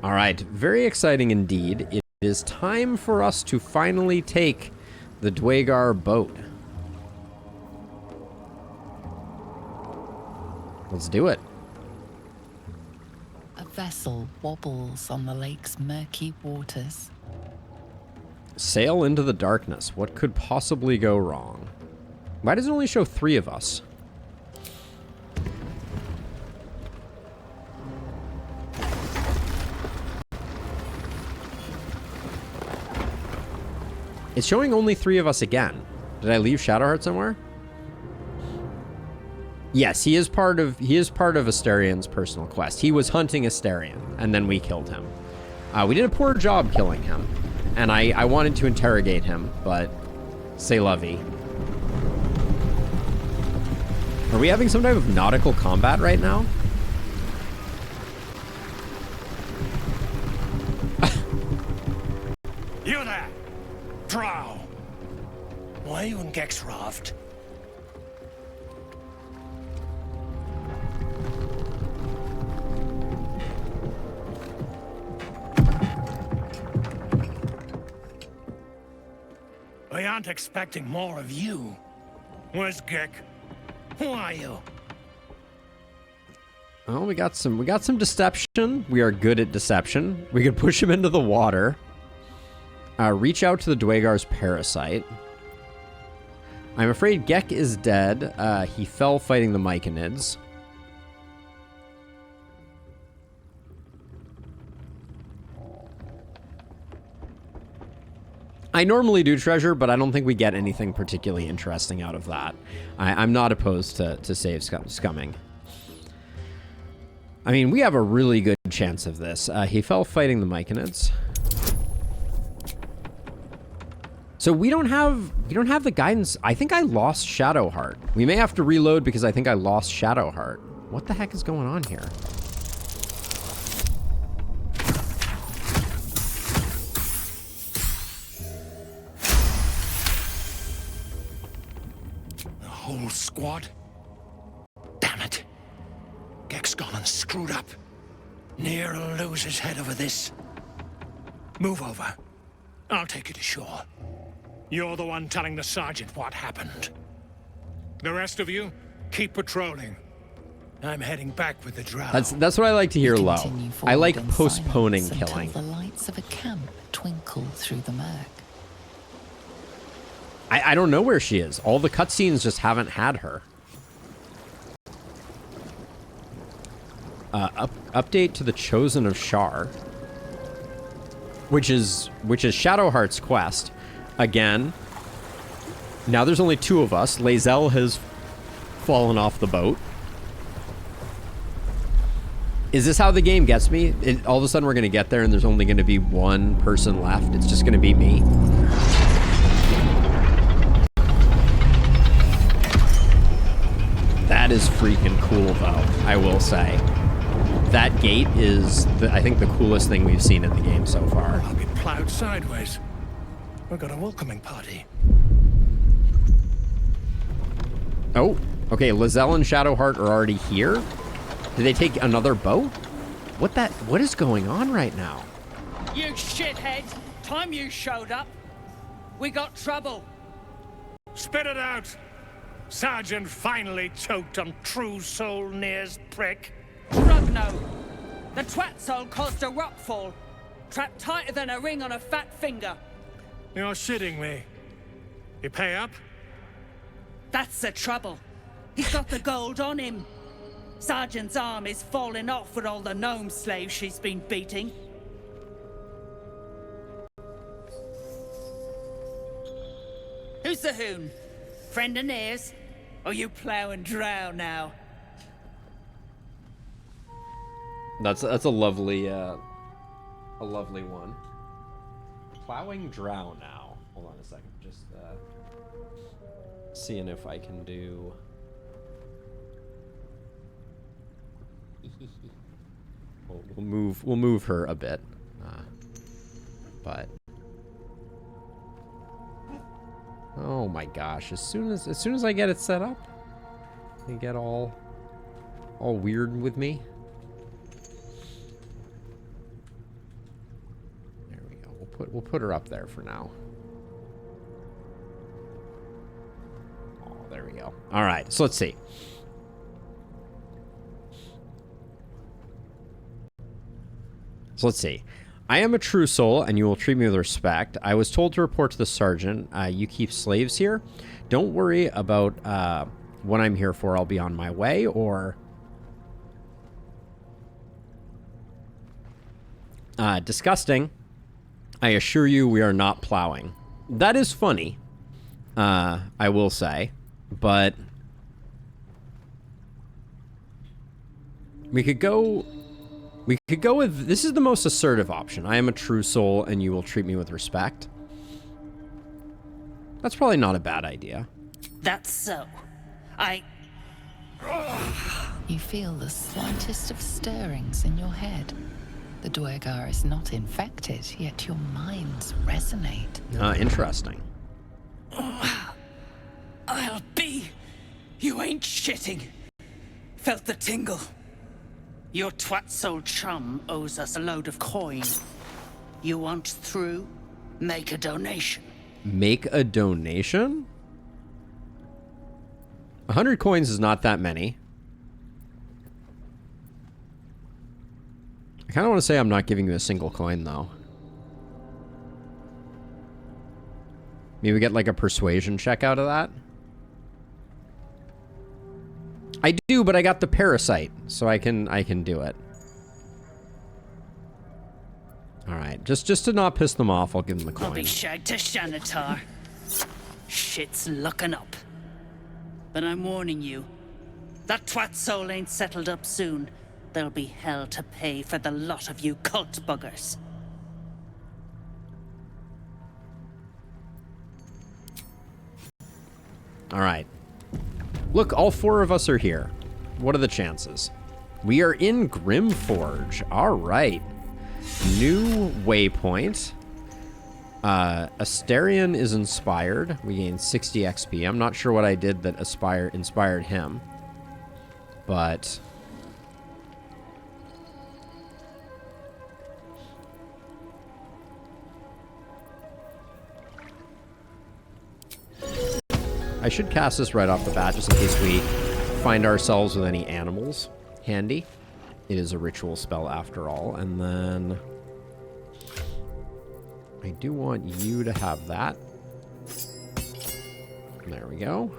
All right, very exciting indeed. It is time for us to finally take the Dwagar boat. Let's do it. A vessel wobbles on the lake's murky waters. Sail into the darkness. What could possibly go wrong? Why does it only show 3 of us? It's showing only 3 of us again. Did I leave Shadowheart somewhere? Yes, he is part of Astarion's personal quest. He was hunting Astarion, and then we killed him. We did a poor job killing him, and I wanted to interrogate him, but c'est la vie. Are we having some type of nautical combat right now? You there! Drow! Why are you in Gexraft? I aren't expecting more of you. Where's Gek? Who are you? Well, we got some deception. We are good at deception. We could push him into the water. Reach out to the Dwagar's parasite. I'm afraid Gek is dead. He fell fighting the Myconids. I normally do treasure, but I don't think we get anything particularly interesting out of that. I'm not opposed to save scumming. I mean, we have a really good chance of this. He fell fighting the Myconids. So we don't have the guidance. I think I lost Shadowheart. We may have to reload because I think I lost Shadowheart. What the heck is going on here? The whole squad? Damn it. Gek's gone and screwed up. Near'll lose his head over this. Move over. I'll take you to shore. You're the one telling the sergeant what happened. The rest of you, keep patrolling. I'm heading back with the drow. That's what I like to hear, Low. I like postponing until killing. The lights of a camp twinkle through the murk. I don't know where she is. All the cutscenes just haven't had her. Update to the Chosen of Shar, which is Shadowheart's quest. Again, now there's only 2 of us. Lae'zel has fallen off the boat. Is this how the game gets me? All of a sudden we're going to get there and there's only going to be 1 person left. It's just going to be me. That is freaking cool, though, I will say. That gate is, I think, the coolest thing we've seen in the game so far. I'll be plowed sideways. We've got a welcoming party. Oh, okay, Lae'zel and Shadowheart are already here? Did they take another boat? What is going on right now? You shithead! Time you showed up, we got trouble. Spit it out! Sergeant finally choked on True Soul Near's prick. Rugno! The twat soul caused a rock fall. Trapped tighter than a ring on a fat finger. You're shitting me. You pay up? That's the trouble. He's got the gold on him. Sergeant's arm is falling off with all the gnome slaves she's been beating. Who's the hoon? Friend of Near's? Or you plow and drow now? That's a lovely one. Plowing drow now. Hold on a second. Just seeing if I can do. We'll move her a bit, but oh my gosh! As soon as I get it set up, they get all weird with me. put her up there for now. Oh, there we go. All right, so let's see. I am a true soul, and you will treat me with respect. I was told to report to the sergeant. You keep slaves here. Don't worry about what I'm here for. I'll be on my way, or... disgusting. I assure you we are not plowing. That is funny, I will say, but... We could go with, this is the most assertive option. I am a true soul and you will treat me with respect. That's probably not a bad idea. That's so. You feel the slightest of stirrings in your head. The Dwegar is not infected, yet your minds resonate. Interesting. I'll be. You ain't shitting. Felt the tingle. Your twat-soul chum owes us a load of coin. You want through? Make a donation. Make a donation? 100 coins is not that many. I kind of want to say I'm not giving you a single coin, though. Maybe we get like a persuasion check out of that. I do, but I got the parasite, so I can do it. All right, just to not piss them off, I'll give them the coin. I'll be shagged to Shanatar. Shit's looking up. But I'm warning you, that twat soul ain't settled up soon. There'll be hell to pay for the lot of you cult buggers. All right. Look, all 4 of us are here. What are the chances? We are in Grimforge. All right. New waypoint. Asterion is inspired. We gain 60 XP. I'm not sure what I did that inspired him. But... I should cast this right off the bat, just in case we find ourselves with any animals handy. It is a ritual spell after all. And then... I do want you to have that. There we go.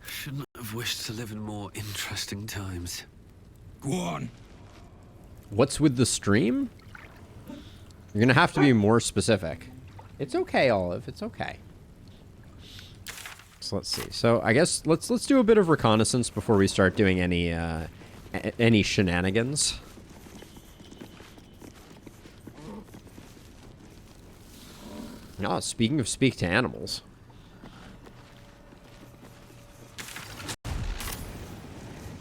Shouldn't have wished to live in more interesting times. Go on. What's with the stream? You're gonna have to be more specific. It's okay, Olive. It's okay. So let's see. So I guess let's do a bit of reconnaissance before we start doing any shenanigans. Oh, speaking of speak to animals.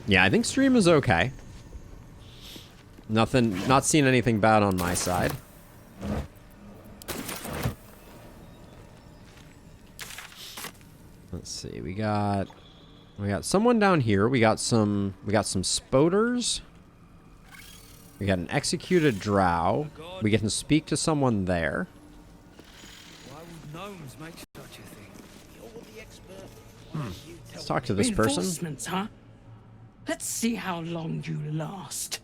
Yeah, I think stream is okay. Not seeing anything bad on my side. Let's see. We got someone down here. We got some spoders. We got an executed drow. We get to speak to someone there. Why would gnomes make such a thing? You're the expert. Let's talk to this person. Reinforcements, huh? Let's see how long you last.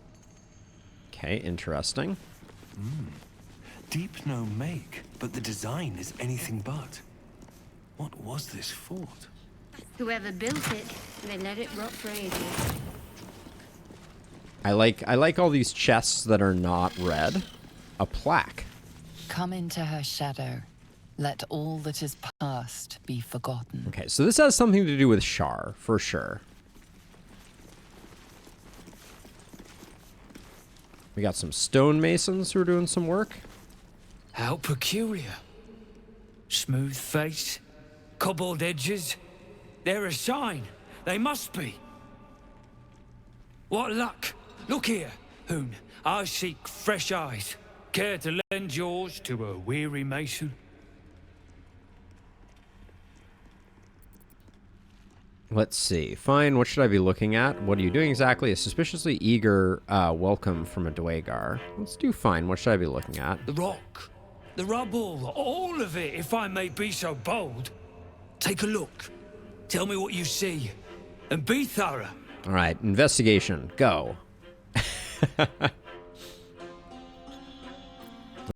Okay, interesting. Deep gnome make, but the design is anything but. What was this fort? Whoever built it, they let it rot for ages. I like all these chests that are not red. A plaque. Come into her shadow. Let all that is past be forgotten. Okay, so this has something to do with Shar, for sure. We got some stonemasons who are doing some work. How peculiar. Smooth face, cobbled edges. They're a sign. They must be. What luck. Look here, Hoon. I seek fresh eyes. Care to lend yours to a weary mason? Let's see. Fine, what should I be looking at? What are you doing exactly? A suspiciously eager welcome from a Dwagar. Let's do fine. What should I be looking at? The rock, the rubble, all of it, if I may be so bold. Take a look. Tell me what you see. And be thorough. All right, investigation. Go. Let's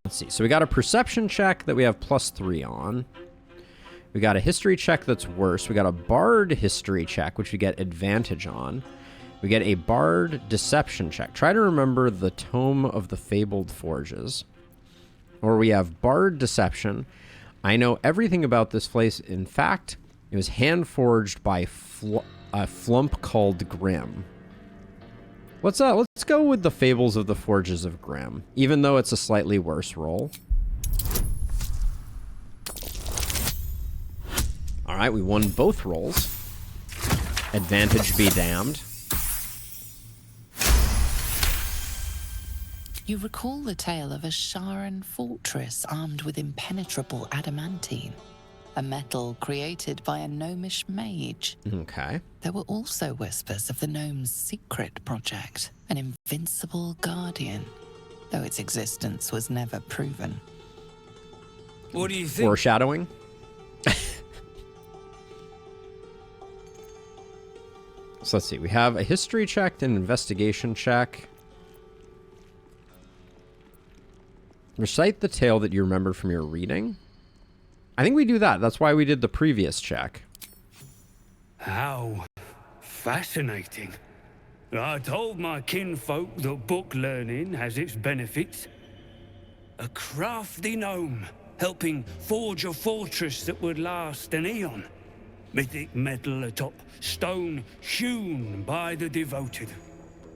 see. So we got a perception check that we have +3 on. We got a history check that's worse. We got a bard history check, which we get advantage on. We get a bard deception check. Try to remember the Tome of the Fabled Forges. Or we have bard deception. I know everything about this place. In fact, it was hand-forged by a flump called Grim. Let's go with the Fables of the Forges of Grim, even though it's a slightly worse roll. All right, we won both rolls. Advantage be damned. You recall the tale of a Sharan fortress armed with impenetrable adamantine, a metal created by a gnomish mage. Okay. There were also whispers of the gnome's secret project, an invincible guardian, though its existence was never proven. What do you think? Foreshadowing. So let's see. We have a history check and investigation check. Recite the tale that you remembered from your reading. I think we do that. That's why we did the previous check. How fascinating. I told my kinfolk that book learning has its benefits. A crafty gnome helping forge a fortress that would last an eon. Mythic metal atop stone hewn by the devoted.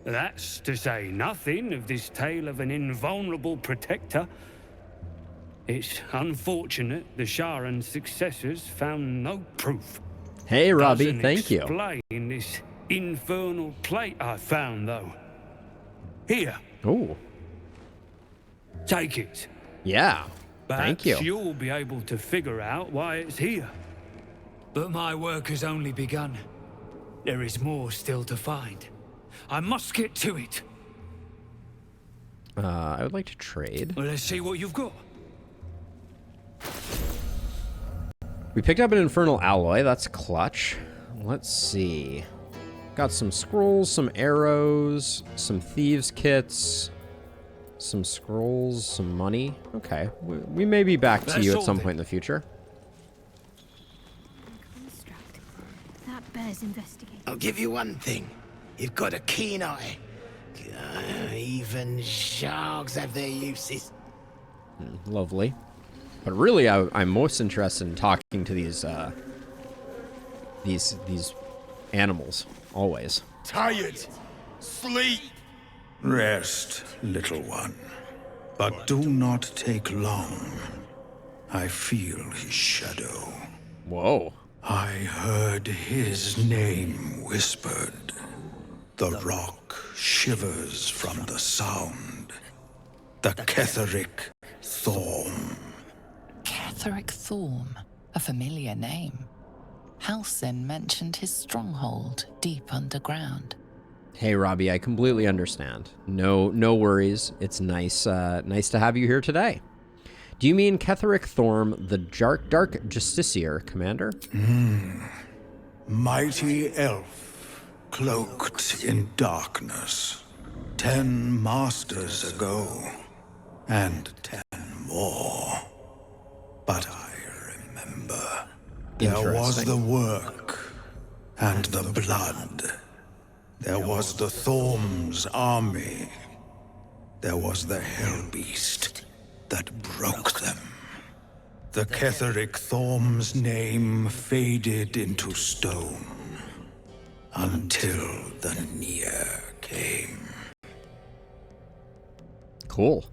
That's to say nothing of this tale of an invulnerable protector. It's unfortunate the Sharan's successors found no proof. Hey, Robbie, Doesn't thank you. explain this infernal plate I found, though. Here, Oh, take it. yeah. Perhaps Thank you. you'll be able to figure out why it's here. But my work has only begun. There is more still to find. I must get to it. I would like to trade. Well, let's see what you've got. We picked up an infernal alloy. That's clutch. Let's see. Got some scrolls, some arrows, some thieves' kits, some scrolls, some money. Okay. We may be back to That's you at all some then. point in the future. Construct. That bears investigating. I'll give you one thing. You've got a keen eye. Even sharks have their uses. Lovely. But really, I'm most interested in talking to these animals, always. Tired. Sleep. Rest, little one. But do not take long. I feel his shadow. Whoa. I heard his name whispered. The rock shivers from the sound. The Ketheric Thorm. Ketheric Thorm, a familiar name. Halsin mentioned his stronghold deep underground. Hey, Robbie, I completely understand. No worries. It's nice to have you here today. Do you mean Ketheric Thorm, the Dark Justiciar, Commander? Mighty elf, cloaked in darkness. 10 masters ago, and 10 more. But I remember. There was the work, and the blood. There was the Thorm's army. There was the Hellbeast that broke them. The Ketheric Thorm's name faded into stone until the Near came. Cool.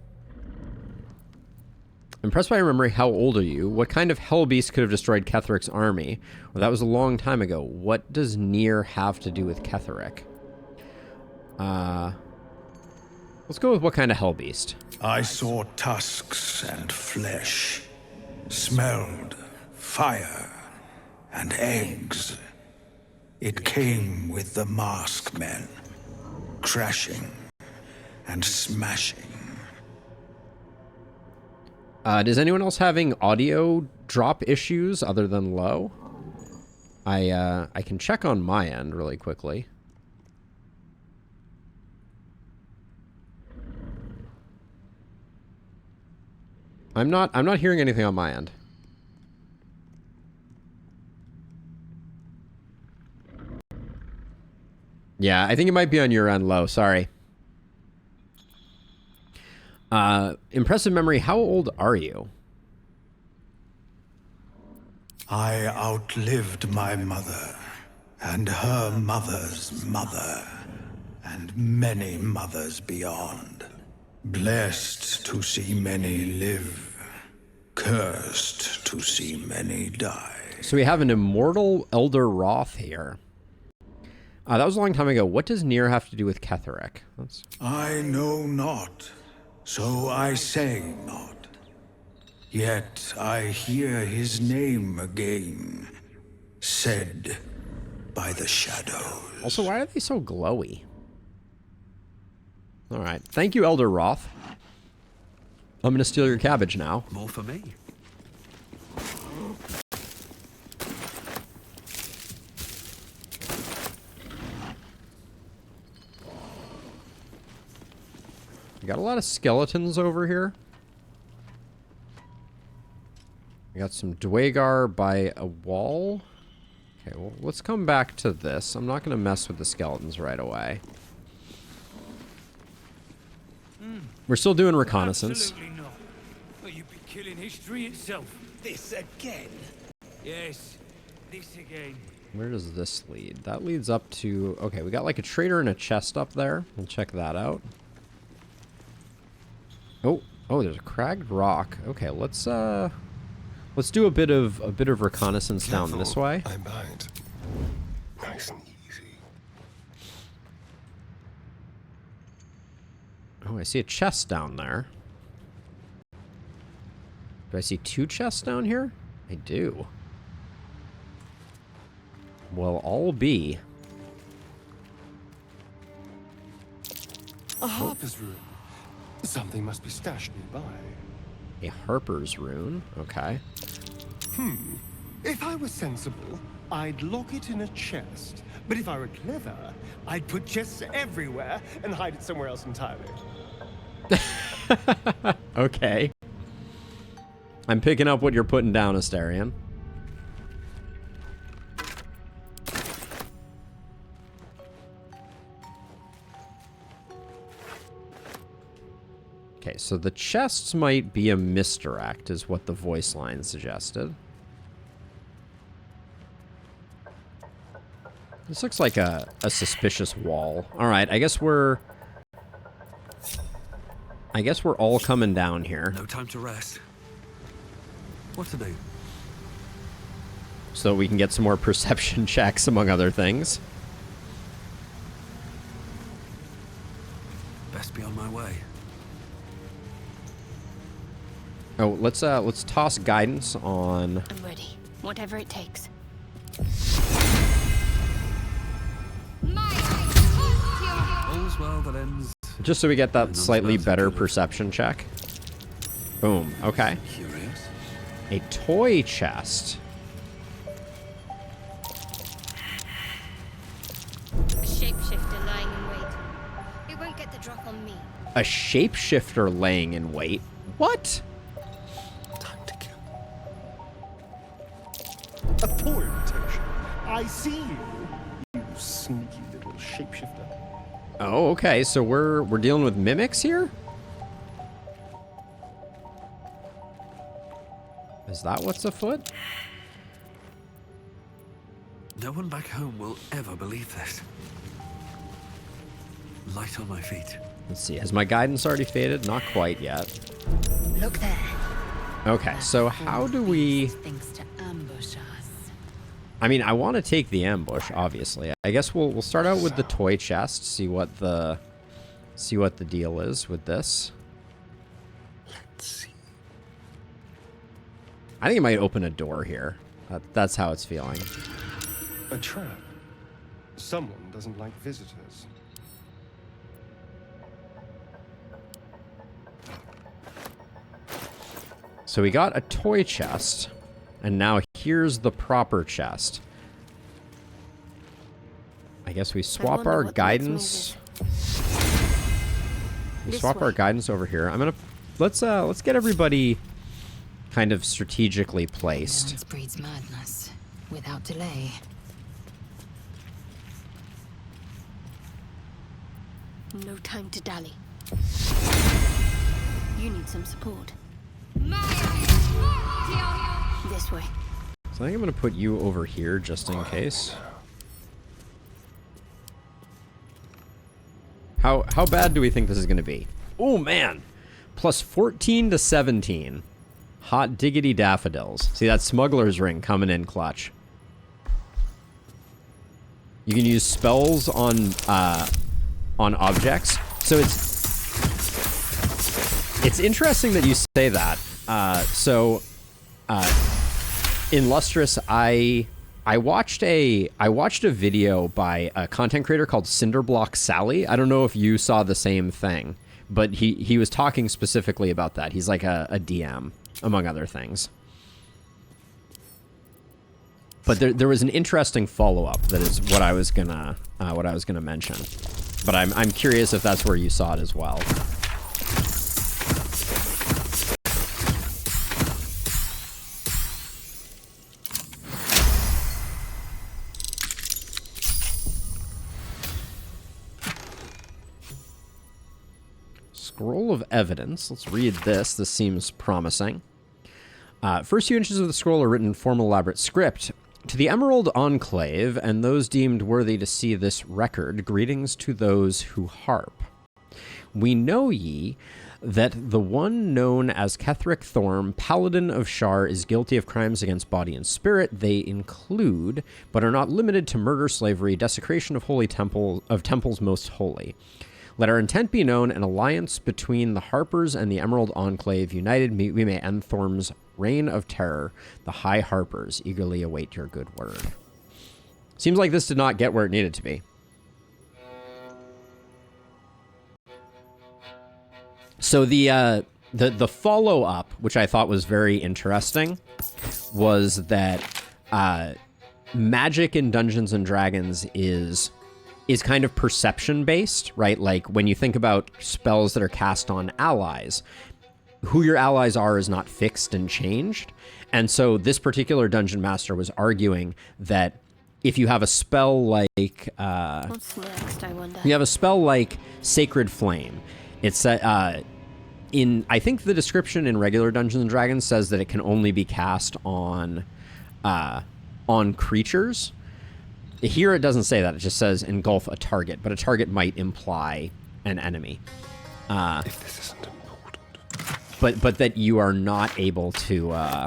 Impressed by remembering. How old are you? What kind of Hellbeast could have destroyed Ketheric's army? Well, that was a long time ago. What does Near have to do with Ketheric? Let's go with what kind of Hellbeast. I saw tusks and flesh, smelled fire and eggs. It came with the mask men, crashing and smashing. Does anyone else having audio drop issues other than low? I can check on my end really quickly. I'm not hearing anything on my end. Yeah, I think it might be on your end low, sorry. Impressive memory, how old are you? I outlived my mother, and her mother's mother, and many mothers beyond. Blessed to see many live, cursed to see many die. So we have an immortal Elder Roth here. That was a long time ago. What does Nier have to do with Ketheric? I know not, so I say not. Yet I hear his name again, said by the shadows. Also, why are they so glowy? Alright, thank you, Elder Roth. I'm gonna steal your cabbage now. More for me. We got a lot of skeletons over here. We got some Dwagar by a wall. Okay, well, let's come back to this. I'm not going to mess with the skeletons right away. We're still doing reconnaissance. Absolutely not. Well, you'd be killing history itself. This again? Yes, this again. Where does this lead? That leads up to... Okay, we got like a trader and a chest up there. We'll check that out. Oh, there's a cragged rock. Okay, let's do a bit of reconnaissance down this way. I'm behind. Nice and easy. Oh, I see a chest down there. Do I see two chests down here? I do. Well, I'll be. A harper's room. Something must be stashed nearby. A Harper's rune. Okay. If I were sensible, I'd lock it in a chest. But if I were clever, I'd put chests everywhere and hide it somewhere else entirely. Okay. I'm picking up what you're putting down, Astarion. Okay, so the chests might be a misdirect, is what the voice line suggested. This looks like a suspicious wall. Alright, I guess we're all coming down here. No time to rest. What to do? So we can get some more perception checks, among other things. Best be on my way. Oh, let's toss guidance on. I'm ready. Whatever it takes. All's well that ends. Just so we get that slightly better perception check. Boom. Okay. Curious. A toy chest. A shapeshifter lying in wait. It won't get the drop on me. A shapeshifter laying in wait. What? Time to kill. A poor imitation. I see you, you sneaky little shapeshifter. Oh, okay. So we're dealing with mimics here? Is that what's afoot? No one back home will ever believe this. Light on my feet. Let's see. Has my guidance already faded? Not quite yet. Look there. Okay, so how do we... Thinks to ambush us. I mean, I want to take the ambush, obviously. I guess we'll start out with the toy chest, see what the deal is with this. Let's see. I think it might open a door here. That's how it's feeling. A trap. Someone doesn't like visitors. So we got a toy chest, and now here's the proper chest. I guess we swap our guidance. We swap our guidance over here. I'm gonna let's get everybody kind of strategically placed. Violence breeds madness without delay. No time to dally. You need some support. This way. So I think I'm gonna put you over here just in case. How bad do we think this is gonna be? Oh man, plus 14 to 17. Hot diggity daffodils. See that smuggler's ring coming in clutch. You can use spells on objects. So it's interesting that you say that. In Lustrous, I watched a video by a content creator called Cinderblock Sally. I don't know if you saw the same thing, but he was talking specifically about that. He's like a DM, among other things. But there was an interesting follow-up that is what I was gonna mention. But I'm curious if that's where you saw it as well. Scroll of Evidence. Let's read this. This seems promising. First few inches of the scroll are written in formal elaborate script. To the Emerald Enclave and those deemed worthy to see this record, greetings to those who harp. We know ye that the one known as Ketheric Thorm, Paladin of Shar, is guilty of crimes against body and spirit. They include, but are not limited to murder, slavery, desecration of temples most holy. Let our intent be known, an alliance between the Harpers and the Emerald Enclave. United, we may end Thorm's reign of terror. The High Harpers eagerly await your good word. Seems like this did not get where it needed to be. So the follow-up, which I thought was very interesting, was that magic in Dungeons and Dragons is kind of perception-based, right? Like, when you think about spells that are cast on allies, who your allies are is not fixed and changed. And so this particular dungeon master was arguing that if you have a spell like... What's next, I wonder? You have a spell like Sacred Flame. It's I think the description in regular Dungeons and Dragons says that it can only be cast on creatures. Here it doesn't say that. It just says engulf a target, but a target might imply an enemy. If this isn't important. But that you are not able to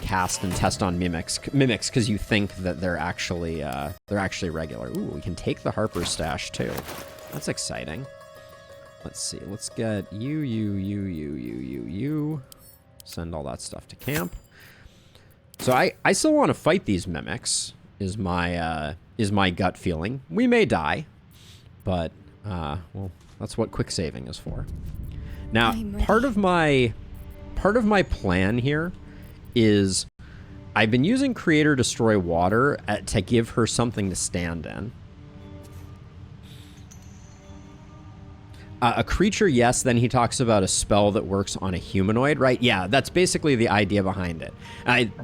cast and test on mimics because you think that they're actually regular. Ooh, we can take the Harper stash too. That's exciting. Let's see. Let's get you. Send all that stuff to camp. So I still want to fight these mimics. Is my gut feeling. We may die, but well, that's what quick saving is for. Now, part of my plan here is I've been using Creator Destroy Water to give her something to stand in. A creature, yes. Then he talks about a spell that works on a humanoid, right? Yeah, that's basically the idea behind it.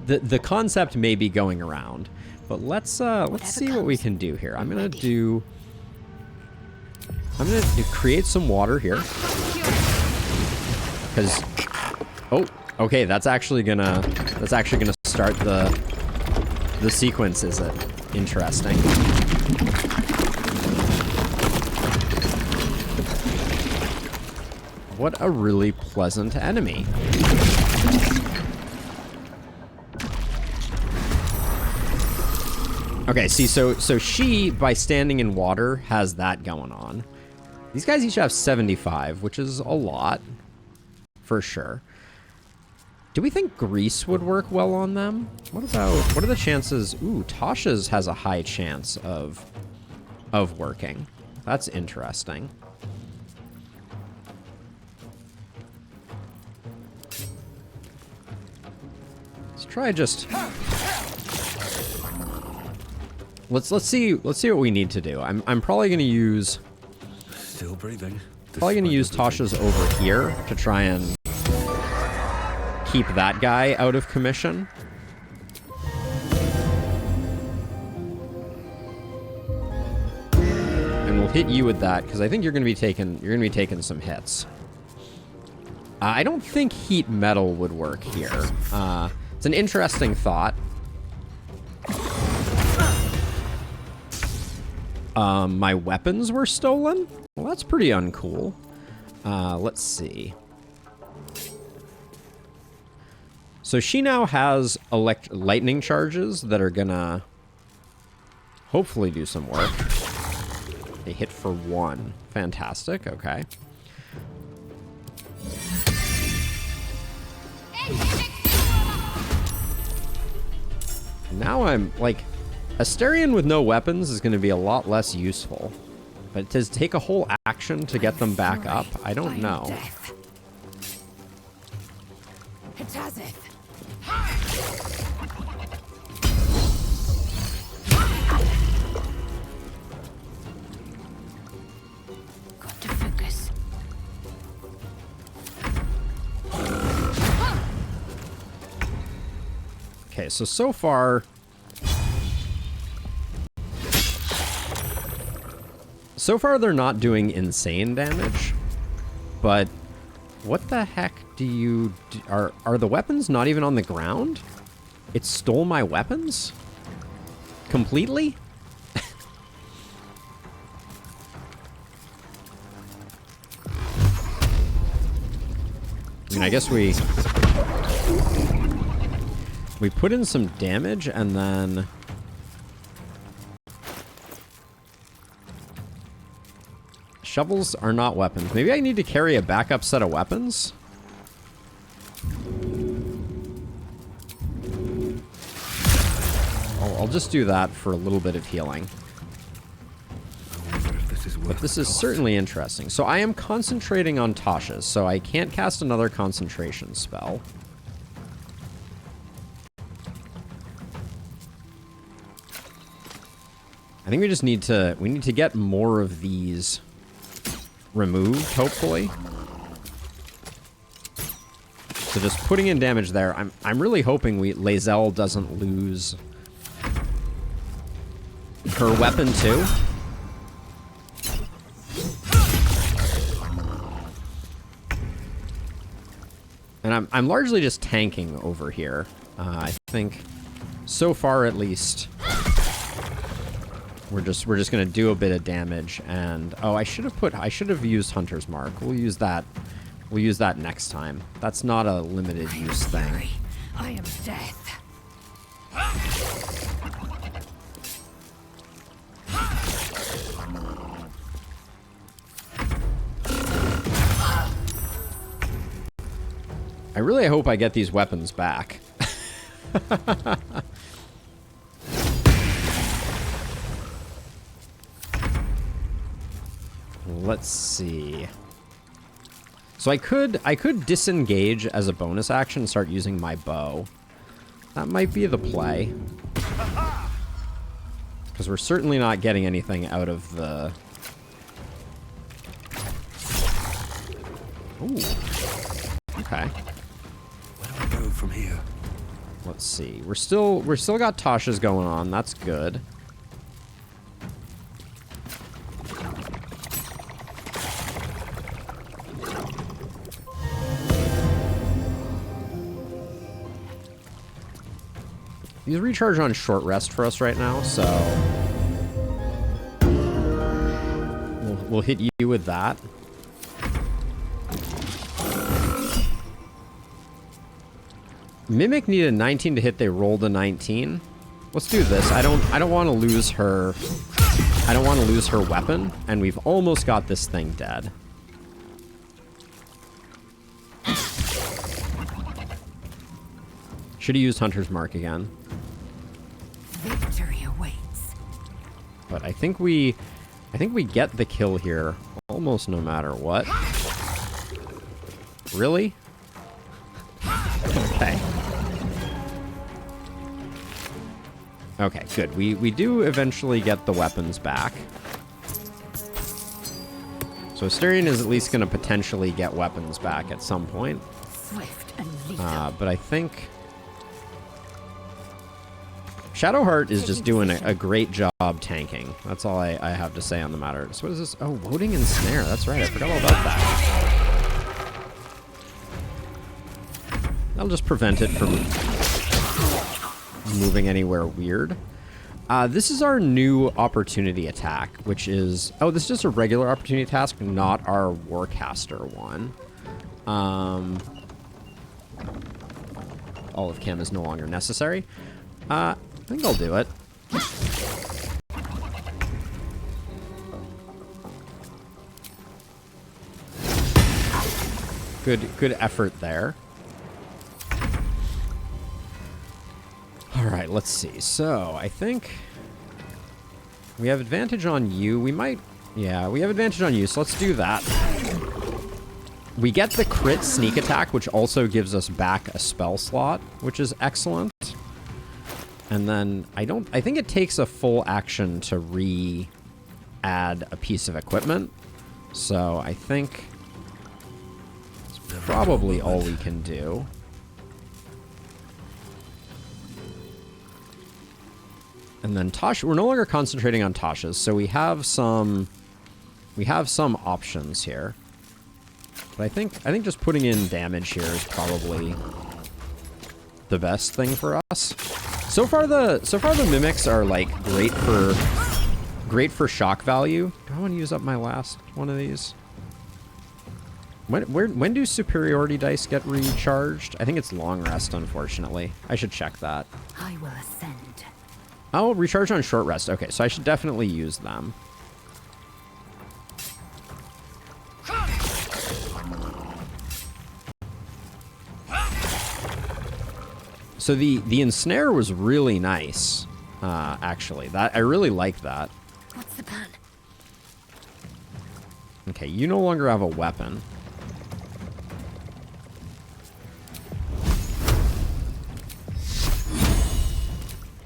The concept may be going around. But let's see what we can do here. I'm gonna create some water here. Because okay, that's actually gonna start the sequence, is it? Interesting. What a really pleasant enemy. Okay, see, so she, by standing in water, has that going on. These guys each have 75, which is a lot, for sure. Do we think grease would work well on them? What are the chances? Ooh, Tasha's has a high chance of working. That's interesting. Let's try just... Let's see what we need to do. I'm probably gonna use... Still breathing. Probably gonna use Tasha's over here to try and keep that guy out of commission. And we'll hit you with that because I think you're gonna be taking some hits. I don't think heat metal would work here. It's an interesting thought. My weapons were stolen? Well, that's pretty uncool. Let's see. So she now has lightning charges that are gonna hopefully do some work. They hit for 1. Fantastic, okay. Now I'm, like, Asterion with no weapons is going to be a lot less useful. But to take a whole action to get them back up, I don't know. Got to focus. Okay, so far... So far, they're not doing insane damage, but what the heck do you... Are the weapons not even on the ground? It stole my weapons? Completely? I mean, I guess we put in some damage and then... Shovels are not weapons. Maybe I need to carry a backup set of weapons? I'll just do that for a little bit of healing. But this is certainly interesting. So I am concentrating on Tasha's, so I can't cast another concentration spell. I think we just need to get more of these removed, hopefully. So just putting in damage there. I'm really hoping Lae'zel doesn't lose her weapon too. And I'm largely just tanking over here. I think so far at least we're just gonna do a bit of damage. And oh, I should have used Hunter's Mark. We'll use that next time. That's not a limited use thing. I am death. I really hope I get these weapons back. Let's see. So I could disengage as a bonus action and start using my bow. That might be the play. Because we're certainly not getting anything out of the... Ooh. Okay. Where do I go from here? Let's see. We're still got Tasha's going on. That's good. These recharge on short rest for us right now, so we'll hit you with that. Mimic needed 19 to hit. They rolled a 19. Let's do this. I don't want to lose her. I don't want to lose her weapon, and we've almost got this thing dead. Should have used Hunter's Mark again. Victory awaits. But I think we get the kill here almost no matter what. Really? Okay. Okay, good. We do eventually get the weapons back. So Asterion is at least going to potentially get weapons back at some point. Swift and lethal. But I think Shadowheart is just doing a great job tanking. That's all I have to say on the matter. So what is this? Oh, loading and snare. That's right. I forgot all about that. That'll just prevent it from moving anywhere weird. This is our new opportunity attack, which is... Oh, this is just a regular opportunity task, not our Warcaster one. Olive Cam is no longer necessary. I think I'll do it. Good effort there. All right, let's see. So I think we have advantage on you. We might, yeah, we have advantage on you. So let's do that. We get the crit sneak attack, which also gives us back a spell slot, which is excellent. And then I think it takes a full action to re-add a piece of equipment. So I think it's probably all we can do. And then Tasha, we're no longer concentrating on Tasha's, so we have some options here. But I think just putting in damage here is probably the best thing for us. So far the mimics are like great for shock value. Do I want to use up my last one of these? When do superiority dice get recharged? I think it's long rest, unfortunately. I should check that. I will ascend. Oh, recharge on short rest. Okay, so I should definitely use them. So the ensnare was really nice, actually. I really liked that. What's the plan? Okay, you no longer have a weapon.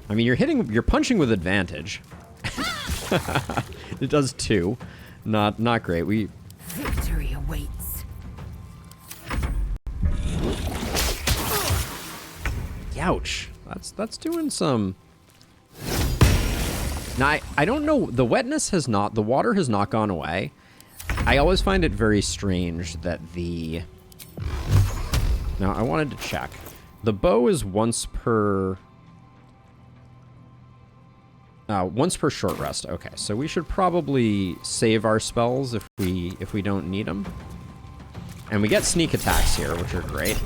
I mean, you're punching with advantage. It does too. Not great. Victory awaits. Ouch. That's doing some. Now I don't know. The wetness has not. The water has not gone away. I always find it very strange that the. Now I wanted to check. The bow is once per short rest. Okay, so we should probably save our spells if we don't need them. And we get sneak attacks here, which are great.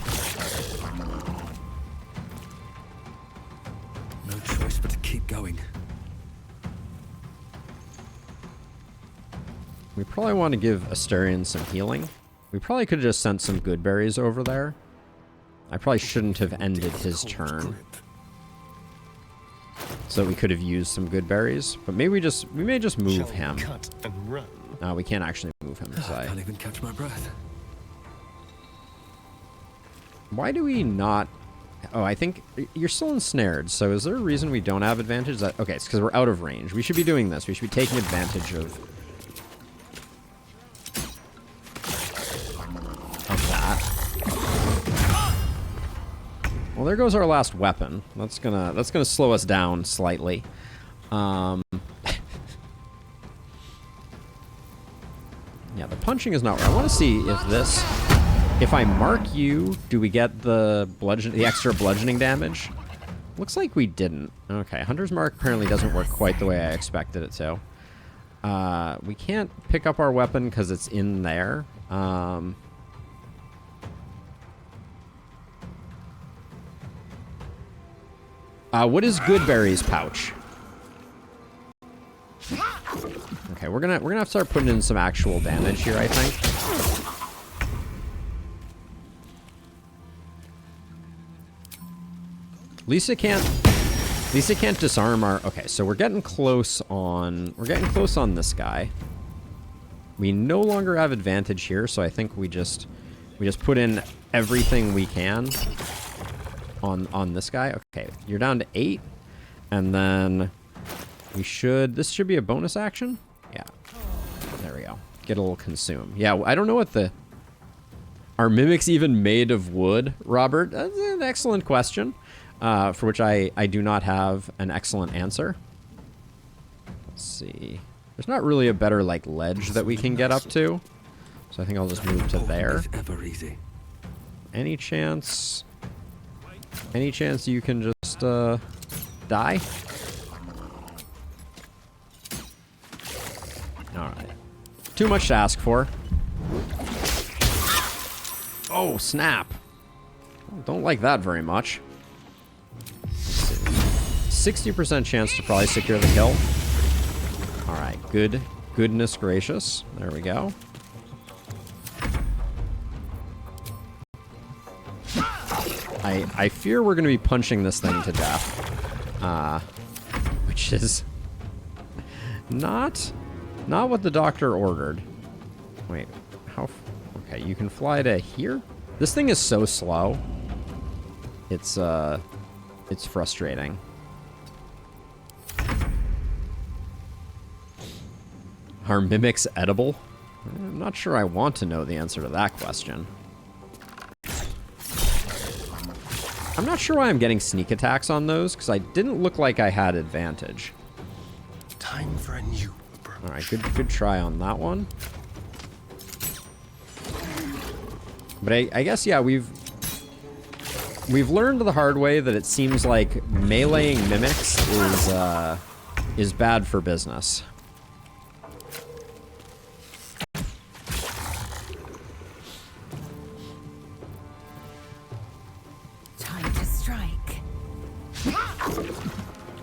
No choice but to keep going. We probably want to give Asterion some healing. We probably could have just sent some good berries over there. I probably shouldn't have ended his turn. So we could have used some good berries, but maybe we may just move him. Cut and run. No, we can't actually move him. I can't even catch my breath. Why do we not? Oh, I think you're still ensnared. So is there a reason we don't have advantage? Okay, it's because we're out of range. We should be doing this. We should be taking advantage of that. Well, there goes our last weapon. That's gonna slow us down slightly. Yeah, the punching is not right. I want to see if I mark you, do we get the extra bludgeoning damage? Looks like we didn't. Okay, Hunter's Mark apparently doesn't work quite the way I expected it to. We can't pick up our weapon because it's in there. What is Goodberry's pouch? Okay, we're gonna have to start putting in some actual damage here, I think. Lisa can't disarm our... Okay, so we're getting close on... We're getting close on this guy. We no longer have advantage here, so I think we just put in everything we can on this guy. Okay, you're down to 8. And then we should... This should be a bonus action? Yeah. There we go. Get a little consume. Yeah, I don't know what the... Are mimics even made of wood, Robert? That's an excellent question, for which I do not have an excellent answer. Let's see. There's not really a better, like, ledge that we can get up to. So I think I'll just move to there. Any chance you can just, die? Alright. Too much to ask for. Oh, snap. Don't like that very much. 60% chance to probably secure the kill. Alright, good. Goodness gracious. There we go. I fear we're going to be punching this thing to death. Which is not what the doctor ordered. Wait, how... Okay, you can fly to here? This thing is so slow. It's frustrating. Are mimics edible? I'm not sure I want to know the answer to that question. I'm not sure why I'm getting sneak attacks on those, because I didn't look like I had advantage. Time for a new approach. Alright, good try on that one. But I guess, yeah, we've learned the hard way that it seems like meleeing mimics is bad for business. Time to strike.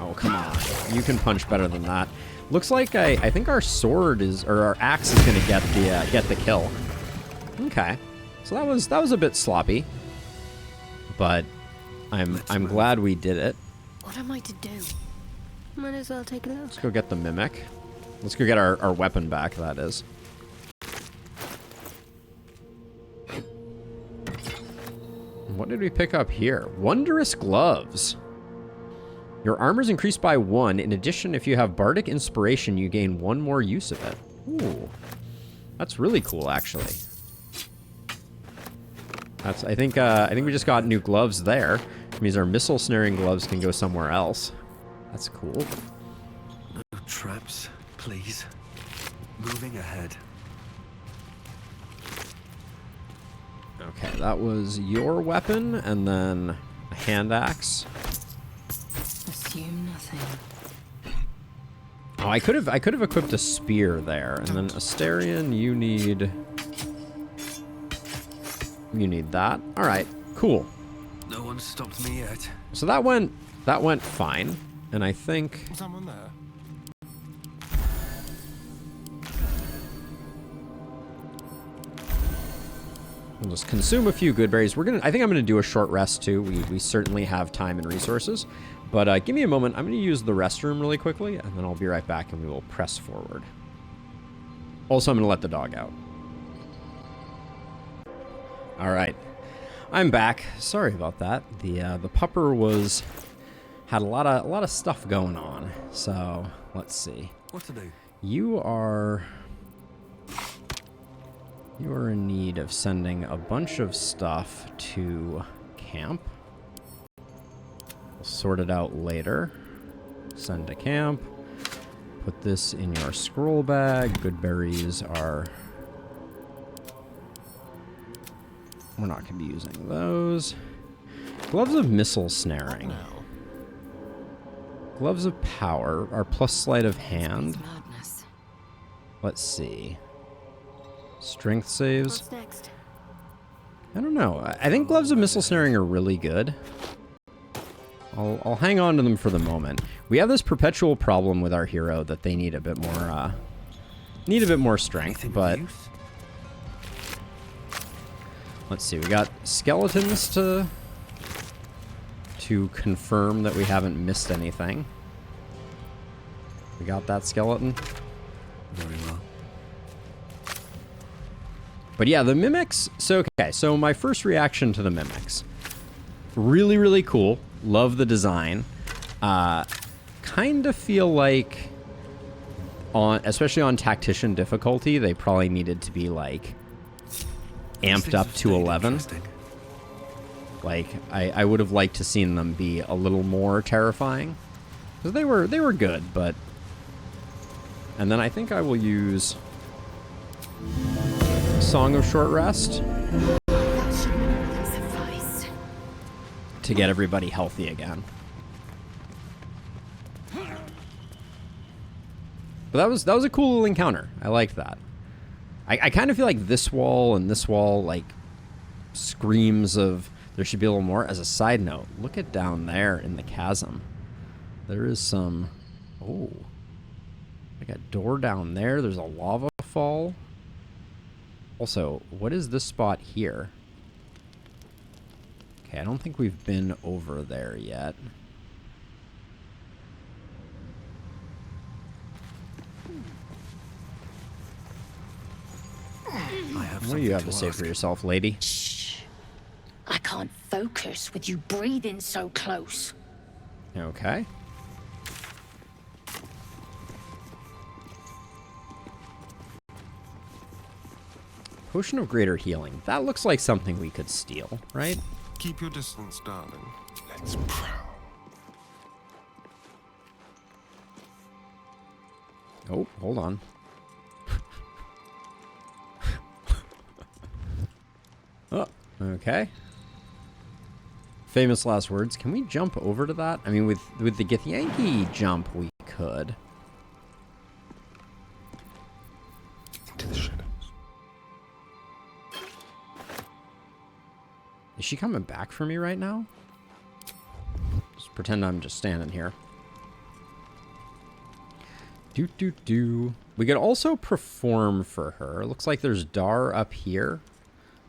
Oh, come on. You can punch better than that. Looks like I think our sword is, or our axe is going to get the kill. Okay. So that was a bit sloppy, but I'm glad we did it. What am I to do? Might as well take a look. Let's go get the mimic. Let's go get our weapon back, that is. What did we pick up here? Wondrous gloves. Your armor's increased by 1. In addition, if you have bardic inspiration, you gain 1 more use of it. Ooh, that's really cool, actually. I think we just got new gloves there. It means our missile snaring gloves can go somewhere else. That's cool. No traps, please. Moving ahead. Okay, that was your weapon, and then a hand axe. Assume nothing. Oh, I could have equipped a spear there, and then Asterion, you need that. All right, cool. No one stopped me yet. So that went fine, and I think Someone there. we'll just consume a few good berries. I think I'm gonna do a short rest too. We certainly have time and resources, but give me a moment. I'm gonna use the restroom really quickly, and then I'll be right back, and we will press forward. Also, I'm gonna let the dog out. All right, I'm back. Sorry about that. The pupper had a lot of stuff going on. So let's see. What to do? You are in need of sending a bunch of stuff to camp. We'll sort it out later. Send to camp. Put this in your scroll bag. Good berries are... We're not going to be using those. Gloves of missile snaring. Gloves of power are plus sleight of hand. Let's see. Strength saves. What's next? I don't know. I think gloves of missile snaring are really good. I'll hang on to them for the moment. We have this perpetual problem with our hero that they need a bit more strength, but let's see. We got skeletons to to confirm that we haven't missed anything. We got that skeleton. Very well. But yeah, the mimics. So, okay, so my first reaction to the mimics. Really, really cool. Love the design. Kind of feel like, especially on tactician difficulty, they probably needed to be like amped up to 11. Like, I would have liked to seen them be a little more terrifying. Because they were good, but... And then I think I will use Song of Short Rest to get everybody healthy again. But that was a cool little encounter. I liked that. I kind of feel like this wall and this wall like screams of there should be a little more. As a side note, look at down there in the chasm. There is some... Oh. Like a door down there. There's a lava fall. Also, what is this spot here? Okay, I don't think we've been over there yet. What do you have to say for yourself, lady? Shh. I can't focus with you breathing so close. Okay. Potion of Greater Healing. That looks like something we could steal, right? Keep your distance, darling. Let's prowl. Oh, hold on. Oh, okay. Famous last words. Can we jump over to that? I mean, with the Githyanki jump, we could. Into the shadows. Is she coming back for me right now? Just pretend I'm just standing here. We could also perform for her. Looks like there's Dar up here.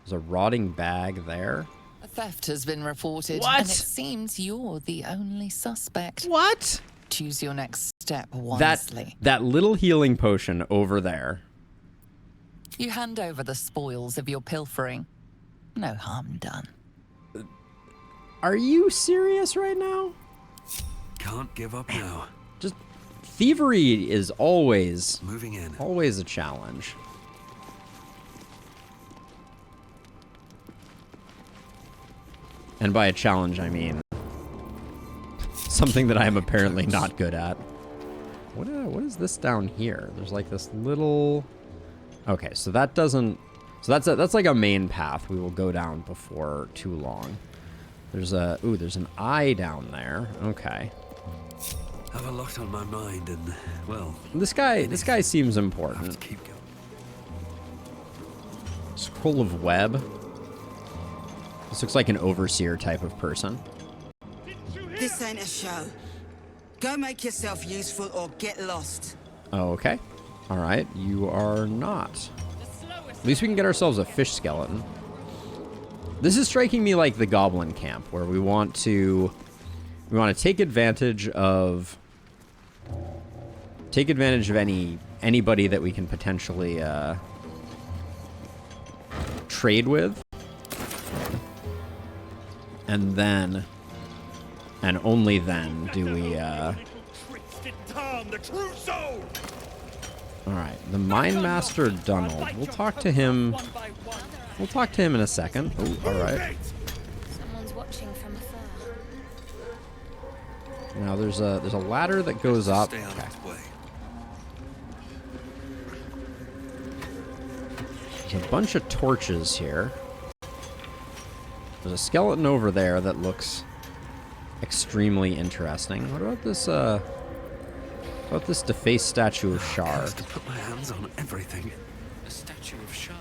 There's a rotting bag there. A theft has been reported. What? And it seems you're the only suspect. What? Choose your next step wisely. That little healing potion over there. You hand over the spoils of your pilfering. No harm done. Are you serious right now? Can't give up now. Just thievery is always moving in. Always a challenge. And by a challenge, I mean something that I am apparently not good at. What is this down here? There's like this little... Okay, so that doesn't... So that's like a main path we will go down before too long. There's a... Ooh, there's an eye down there. Okay. I have a lot on my mind and, well... This guy seems important. Keep going. Scroll of Web. This looks like an overseer type of person. This ain't a show. Go make yourself useful or get lost. Oh, okay. All right, you are not. At least we can get ourselves a fish skeleton. This is striking me like the goblin camp, where we want to take advantage of anybody that we can potentially trade with. And then, and only then, do we, Alright, the Mine Master Donald. We'll talk to him. We'll talk to him in a second. Oh, alright. Someone's watching from afar. Now there's a ladder that goes up. Stay on Okay. its way. There's a bunch of torches here. There's a skeleton over there that looks extremely interesting. What about this, defaced statue of Shar? To put my hands on everything. A statue of Shar,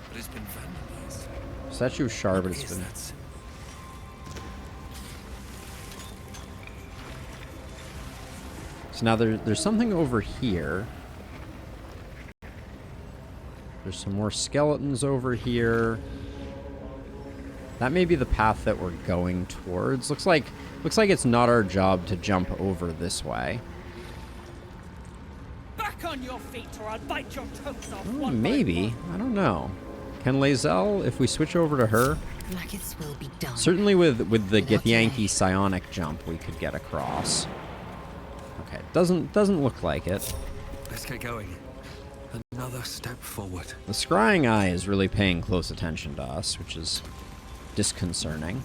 but it's been vandalized. Statue of Shar, but it's Is been... that? So now there's something over here. There's some more skeletons over here. That may be the path that we're going towards. Looks like it's not our job to jump over this way. Back on your feet, or I'll bite your toes off. Oh, maybe. I don't know. Can Lae'zel, if we switch over to her? Blackets will be done. Certainly with the Githyanki psionic jump, we could get across. Okay, doesn't look like it. Let's get going. Another step forward. The scrying eye is really paying close attention to us, which is disconcerting.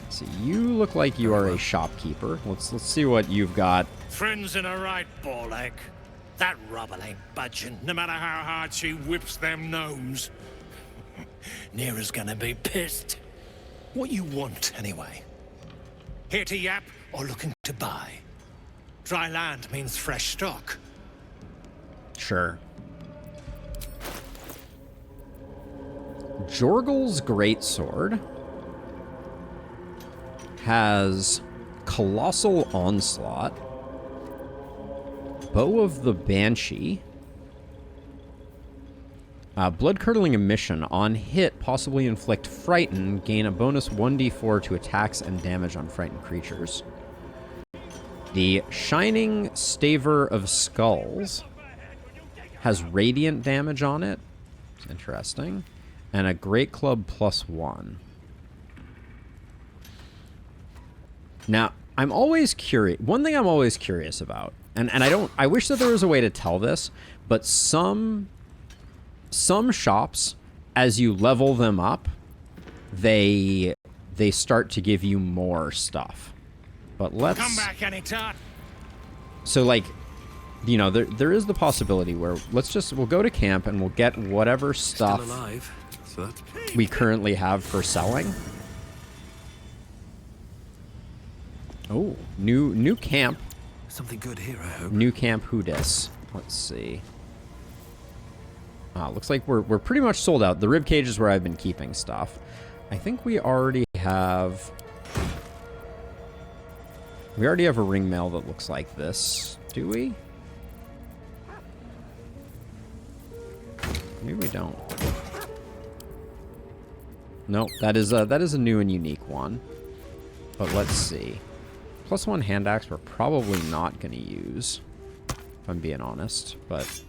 So you look like you are a shopkeeper. Let's see what you've got. Friends in a right, Baldur. That rubble ain't budging, no matter how hard she whips them gnomes. Neera's gonna be pissed. What you want, anyway? Here to yap or looking to buy? Dry land means fresh stock. Sure. Jorgel's Greatsword has Colossal Onslaught, Bow of the Banshee, Blood-Curdling Emission. On hit, possibly inflict Frighten, gain a bonus 1d4 to attacks and damage on frightened creatures. The Shining Staver of Skulls has Radiant damage on it. It's interesting. And a Great Club +1. Now, I'm always curious. One thing I'm always curious about, and I wish that there was a way to tell this, but some shops, as you level them up, they start to give you more stuff. But let's come back anytime. So like, you know, there is the possibility where we'll go to camp and we'll get whatever stuff Still alive, so that's... we currently have for selling. Oh, new camp. Something good here, I hope. New camp Hoodis. Let's see. Looks like we're pretty much sold out. The ribcage is where I've been keeping stuff. I think we already have a ring mail that looks like this. Do we? Maybe we don't. Nope, that is a new and unique one. But let's see. +1 hand axe we're probably not going to use, if I'm being honest, but...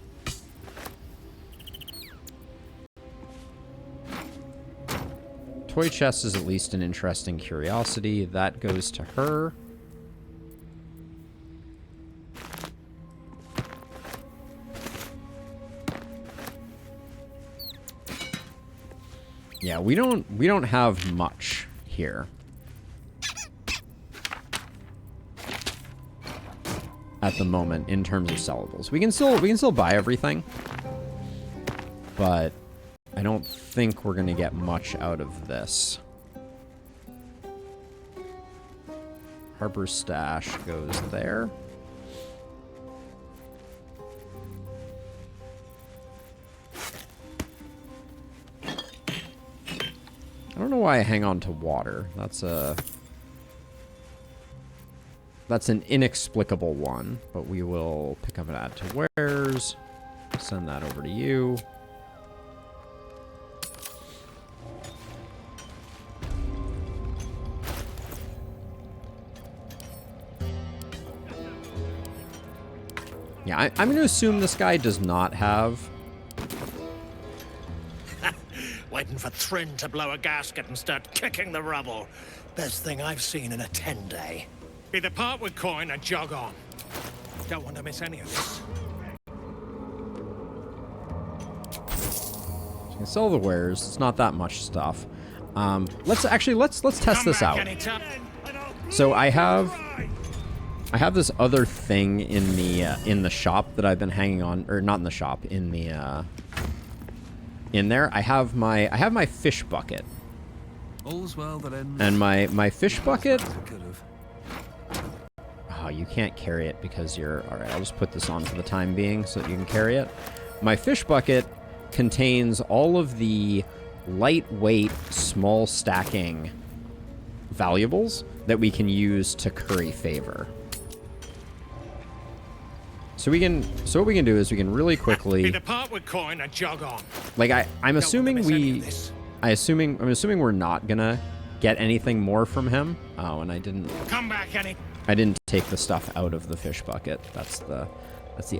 Toy chest is at least an interesting curiosity. That goes to her. Yeah, we don't have much here. At the moment, in terms of sellables. We can still buy everything. But I don't think we're gonna get much out of this. Harper's stash goes there. I don't know why I hang on to water. That's an inexplicable one, but we will pick up and add to wares. Send that over to you. Yeah, I'm going to assume this guy does not have... Waiting for Thryn to blow a gasket and start kicking the rubble. Best thing I've seen in a 10-day. Either part with coin or jog on. Don't want to miss any of this. So you can sell the wares. It's not that much stuff. Let's test this out. So I have this other thing in the shop that I've been hanging on, or not in the shop, in the in there. I have my fish bucket. All's well that ends. And my fish bucket. Oh, you can't carry it because you're... Alright, I'll just put this on for the time being so that you can carry it. My fish bucket contains all of the lightweight, small stacking valuables that we can use to curry favor. So what we can do is we can really quickly... Either part with coin or jog on. Like, I'm assuming I'm assuming we're not gonna get anything more from him. Oh, and I didn't take the stuff out of the fish bucket. That's the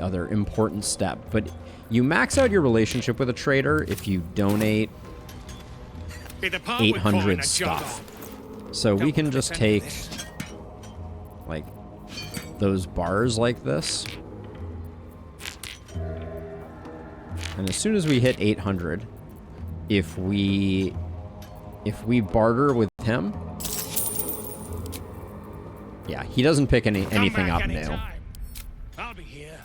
other important step. But you max out your relationship with a trader if you donate 800 stuff. So we can just take like those bars like this. And as soon as we hit 800, if we barter with him, yeah, he doesn't pick anything up new. I'll be here.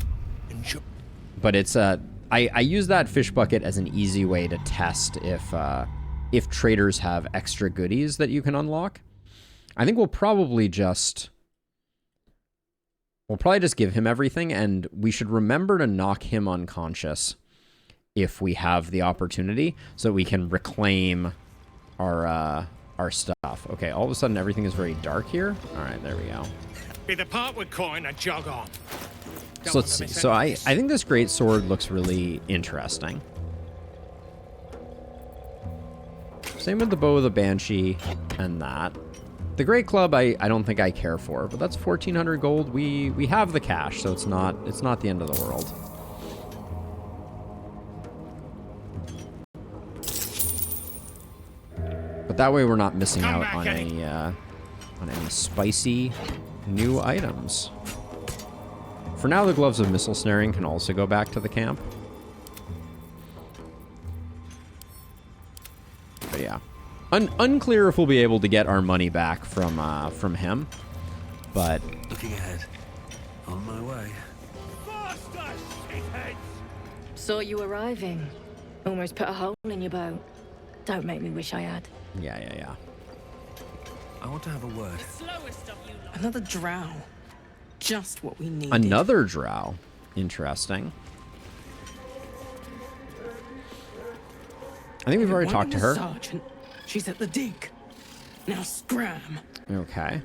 But it's I use that fish bucket as an easy way to test if traders have extra goodies that you can unlock. I think we'll probably just give him everything, and we should remember to knock him unconscious if we have the opportunity, so we can reclaim our stuff. Okay, all of a sudden everything is very dark here. All right, there we go. Be the part with coin and jog on. So let's see. So I think this great sword looks really interesting. Same with the bow of the Banshee and that. The great club I don't think I care for, but that's 1,400 gold. We have the cash, so it's not the end of the world. But that way we're not missing out on any spicy new items. For now, the gloves of missile snaring can also go back to the camp. But yeah, unclear if we'll be able to get our money back from him. But looking ahead, on my way. Saw you arriving. Almost put a hole in your bow. Don't make me wish I had. Yeah. I want to have a word. Another drow. Just what we need. Another drow. Interesting. I think we've already talked to her. Sergeant. She's at the dig. Now scram. Okay.